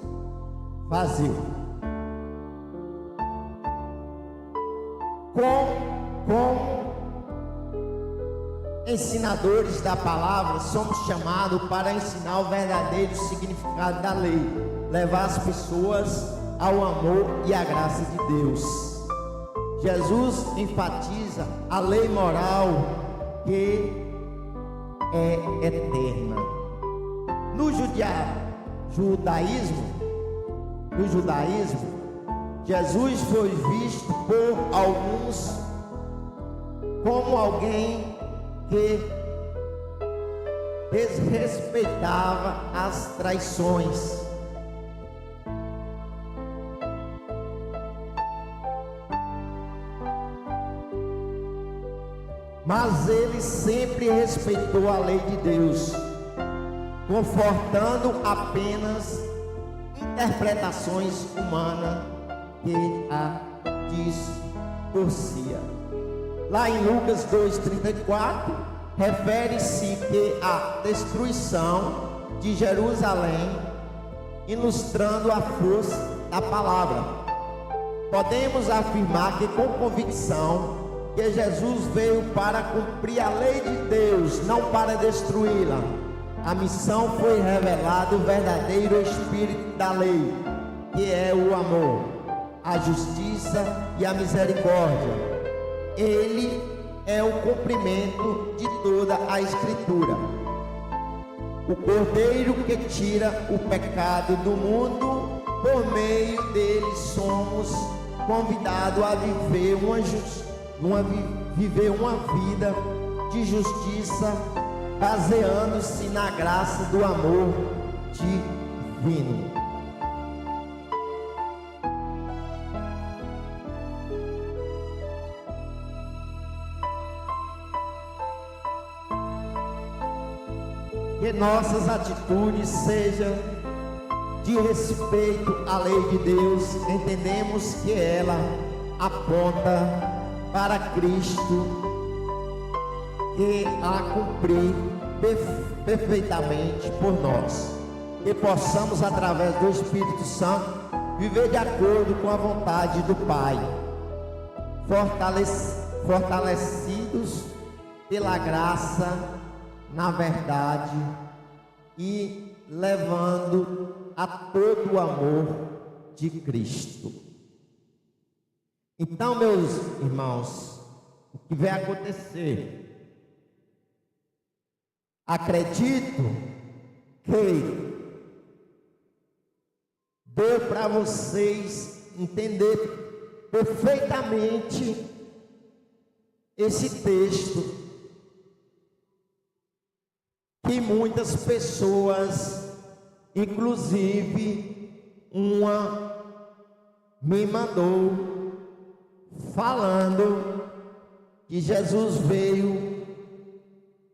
vazios. Como ensinadores da palavra, somos chamados para ensinar o verdadeiro significado da lei, levar as pessoas ao amor e à graça de Deus. Jesus enfatiza a lei moral que é eterna. No judaísmo, Jesus foi visto por alguns como alguém que desrespeitava as traições. Mas ele sempre respeitou a lei de Deus, confortando apenas interpretações humanas que a distorcia. Lá em Lucas 2,34, refere-se que a destruição de Jerusalém, ilustrando a força da palavra. podemos afirmar que com convicção que Jesus veio para cumprir a lei de Deus, não para destruí-la. A missão foi revelada o verdadeiro espírito da lei, que é o amor, a justiça e a misericórdia. Ele é o cumprimento de toda a Escritura. O Cordeiro que tira o pecado do mundo, por meio dele somos convidados a viver uma vida de justiça, baseando-se na graça do amor divino. Que nossas atitudes sejam de respeito à lei de Deus. Entendemos que ela aponta para Cristo, que a cumprir perfeitamente por nós. Que possamos, através do Espírito Santo, viver de acordo com a vontade do Pai, fortalecidos pela graça na verdade e levando a todo o amor de Cristo. Então, meus irmãos, o que vai acontecer? Acredito que deu para vocês entender perfeitamente esse texto, que muitas pessoas, inclusive uma me mandou falando que Jesus veio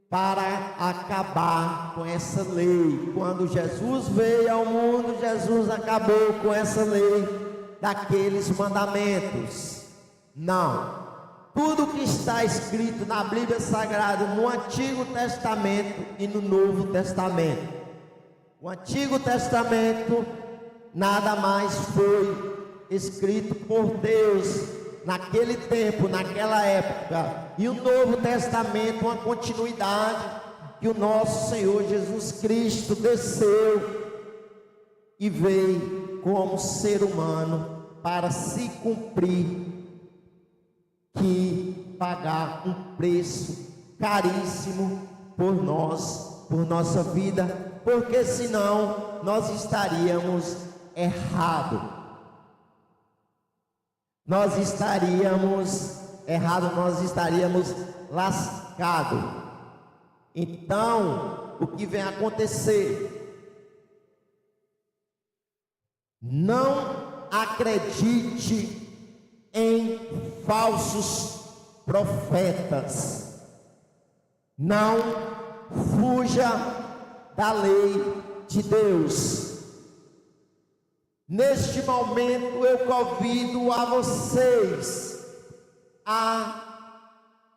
para acabar com essa lei. Quando Jesus veio ao mundo, Jesus acabou com essa lei daqueles mandamentos. Não. Tudo que está escrito na Bíblia Sagrada, no Antigo Testamento e no Novo Testamento. O Antigo Testamento nada mais foi escrito por Deus naquele tempo, naquela época. E o Novo Testamento, uma continuidade que o nosso Senhor Jesus Cristo desceu e veio como ser humano para se cumprir, que pagar um preço caríssimo por nós, por nossa vida, porque senão nós estaríamos errados. Nós estaríamos lascados. Então, o que vem acontecer? Não acredite em falsos profetas. Não fuja da lei de Deus. Neste momento eu convido a vocês a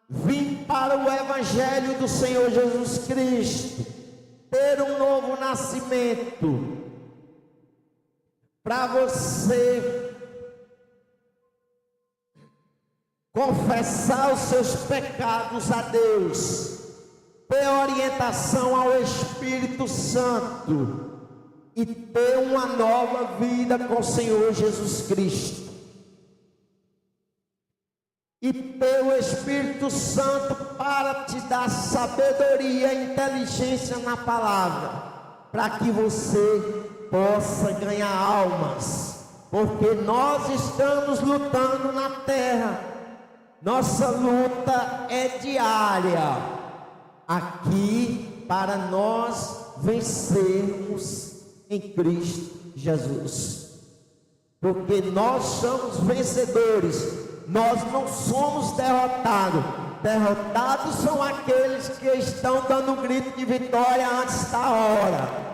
vir para o Evangelho do Senhor Jesus Cristo, ter um novo nascimento, para você confessar os seus pecados a Deus, ter orientação ao Espírito Santo e ter uma nova vida com o Senhor Jesus Cristo. E ter o Espírito Santo para te dar sabedoria e inteligência na palavra, para que você possa ganhar almas, porque nós estamos lutando na terra. Nossa luta é diária aqui para nós vencermos em Cristo Jesus, porque nós somos vencedores, nós não somos derrotados. Derrotados são aqueles que estão dando um grito de vitória antes da hora.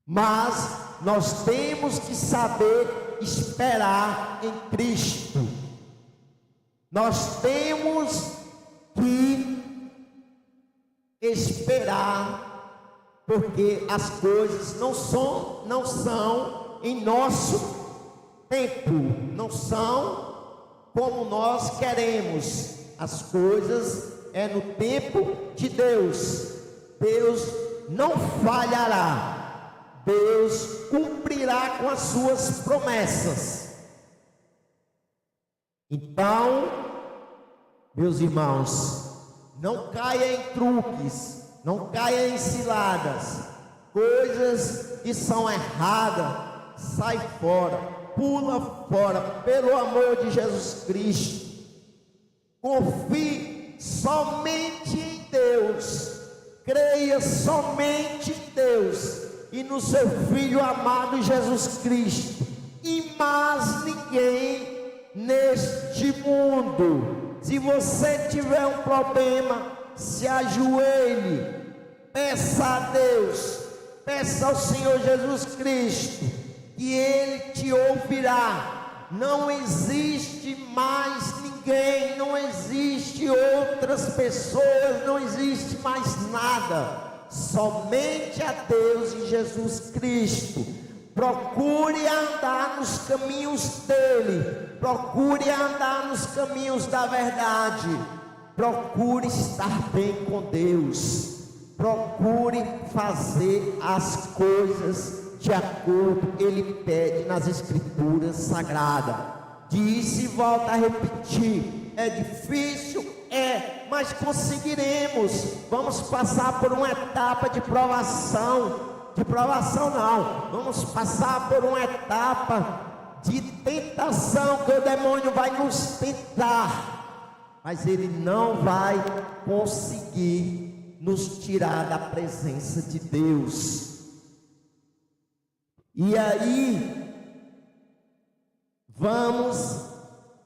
Mas nós temos que saber esperar em Cristo. Nós temos que esperar, porque as coisas não são em nosso tempo não são como nós queremos. As coisas é no tempo de Deus. Deus não falhará. Deus cumprirá com as suas promessas. Então, meus irmãos, não caia em truques, não caia em ciladas, coisas que são erradas, sai fora, pula fora, pelo amor de Jesus Cristo. Confie somente em Deus, creia somente em Deus e no seu Filho amado Jesus Cristo, e mais ninguém neste mundo. Se você tiver um problema, se ajoelhe, peça a Deus, peça ao Senhor Jesus Cristo, que Ele te ouvirá. Não existe mais ninguém, não existe outras pessoas, não existe mais nada, somente a Deus e Jesus Cristo. Procure andar nos caminhos dele, procure andar nos caminhos da verdade, procure estar bem com Deus, procure fazer as coisas de acordo com que ele pede nas Escrituras Sagradas. Disse e volta a repetir: é difícil, mas conseguiremos. Vamos passar por uma etapa de provação. Não, vamos passar por uma etapa de tentação, que o demônio vai nos tentar, mas ele não vai conseguir nos tirar da presença de Deus. E aí,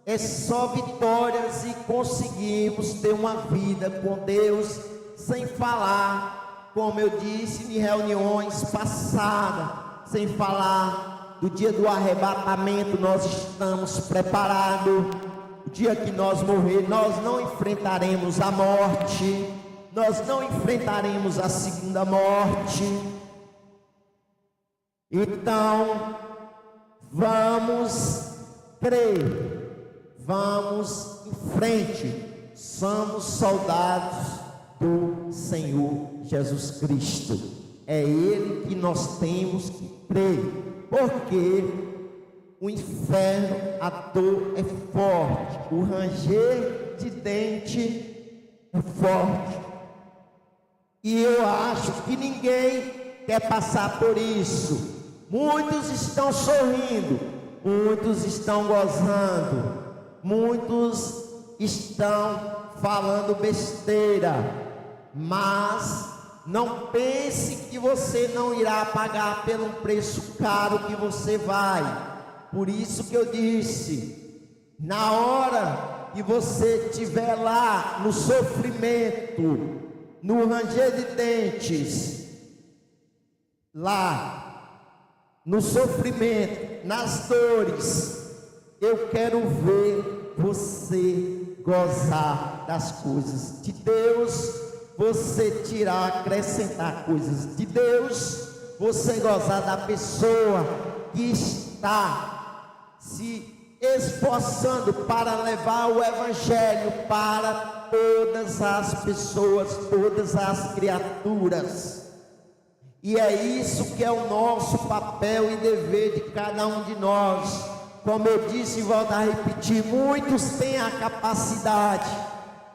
é só vitórias e conseguimos ter uma vida com Deus, sem falar, como eu disse em reuniões passadas, sem falar do dia do arrebatamento. Nós estamos preparados. O dia que nós morrer, nós não enfrentaremos a morte, nós não enfrentaremos a segunda morte. Então, vamos crer, vamos em frente, somos soldados do Senhor Jesus Cristo. É Ele que nós temos que crer, porque o inferno, a dor é forte, o ranger de dente é forte, e eu acho que ninguém quer passar por isso. Muitos estão sorrindo, muitos estão gozando, muitos estão falando besteira, mas não pense que você não irá pagar pelo preço caro que você vai. Por isso que eu disse, na hora que você estiver lá no sofrimento, no ranger de dentes, lá no sofrimento, nas dores, eu quero ver você gozar das coisas de Deus, você tirar, acrescentar coisas de Deus, você gozar da pessoa que está se esforçando para levar o Evangelho para todas as pessoas, todas as criaturas. E é isso que é o nosso papel e dever de cada um de nós. Como eu disse e volto a repetir, muitos têm a capacidade,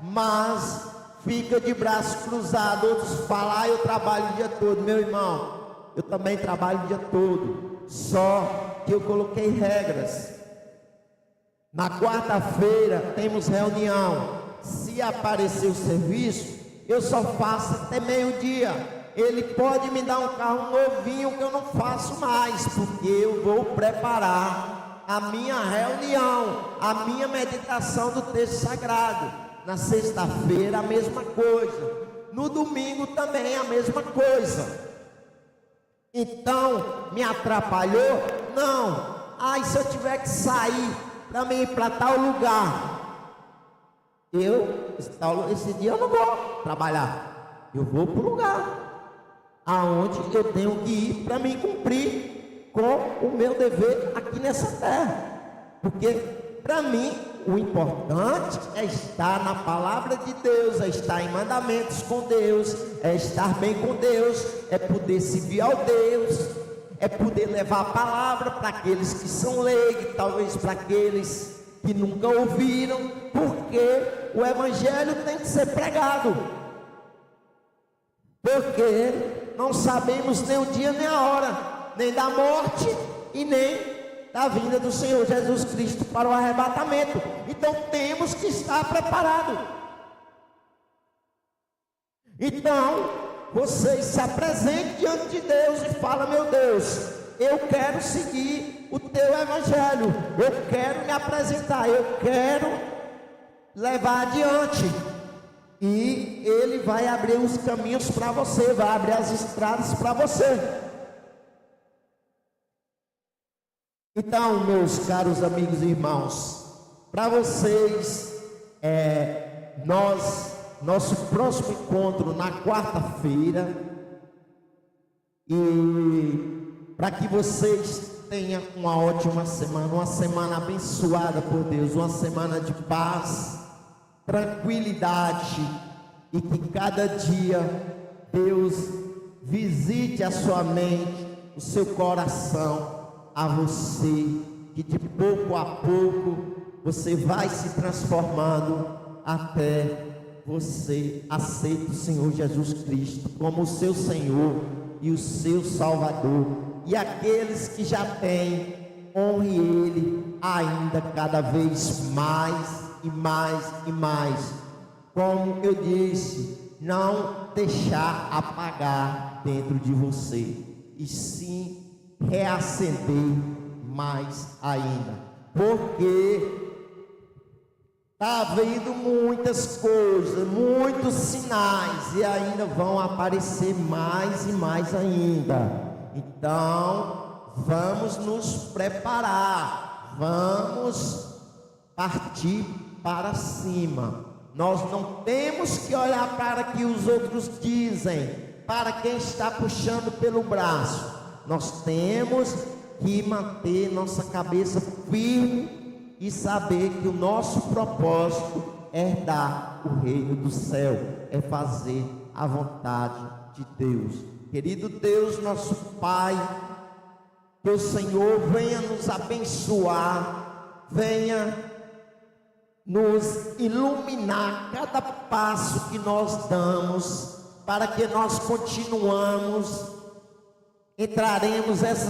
mas fica de braço cruzado. Outros falam: eu trabalho o dia todo. Meu irmão, eu também trabalho o dia todo, só que eu coloquei regras. Na quarta-feira temos reunião. Se aparecer o serviço, eu só faço até meio-dia. Ele pode me dar um carro novinho que eu não faço mais, porque eu vou preparar a minha reunião, a minha meditação do texto sagrado. Na sexta-feira a mesma coisa, no domingo também a mesma coisa. Então, me atrapalhou? Não. Se eu tiver que sair para mim ir para tal lugar, esse dia eu não vou trabalhar, eu vou para o lugar aonde eu tenho que ir para me cumprir com o meu dever aqui nessa terra. Porque para mim o importante é estar na palavra de Deus, é estar em mandamentos com Deus, é estar bem com Deus, é poder servir ao Deus, é poder levar a palavra para aqueles que são leigos, talvez para aqueles que nunca ouviram, porque o evangelho tem que ser pregado. Porque não sabemos nem o dia nem a hora, nem da morte e nem da vinda do Senhor Jesus Cristo para o arrebatamento. Então temos que estar preparados. Então vocês se apresentem diante de Deus e falam: meu Deus, eu quero seguir o teu evangelho, eu quero me apresentar, eu quero levar adiante. E Ele vai abrir os caminhos para você, vai abrir as estradas para você. Então, meus caros amigos e irmãos, para vocês, nosso próximo encontro na quarta-feira, e para que vocês tenham uma ótima semana, uma semana abençoada por Deus, uma semana de paz, tranquilidade, e que cada dia Deus visite a sua mente, o seu coração, a você, que de pouco a pouco você vai se transformando até você aceita o Senhor Jesus Cristo como o seu Senhor e o seu Salvador. E aqueles que já têm, honre Ele ainda cada vez mais e mais e mais. Como eu disse, não deixar apagar dentro de você, e sim reacender mais ainda, porque está havendo muitas coisas, muitos sinais, e ainda vão aparecer mais e mais ainda. Então vamos nos preparar, vamos partir para cima. Nós não temos que olhar para o que os outros dizem, para quem está puxando pelo braço. Nós temos que manter nossa cabeça firme e saber que o nosso propósito é dar o reino do céu, é fazer a vontade de Deus. Querido Deus, nosso Pai, que o Senhor venha nos abençoar, venha nos iluminar cada passo que nós damos, para que nós continuamos, entraremos essas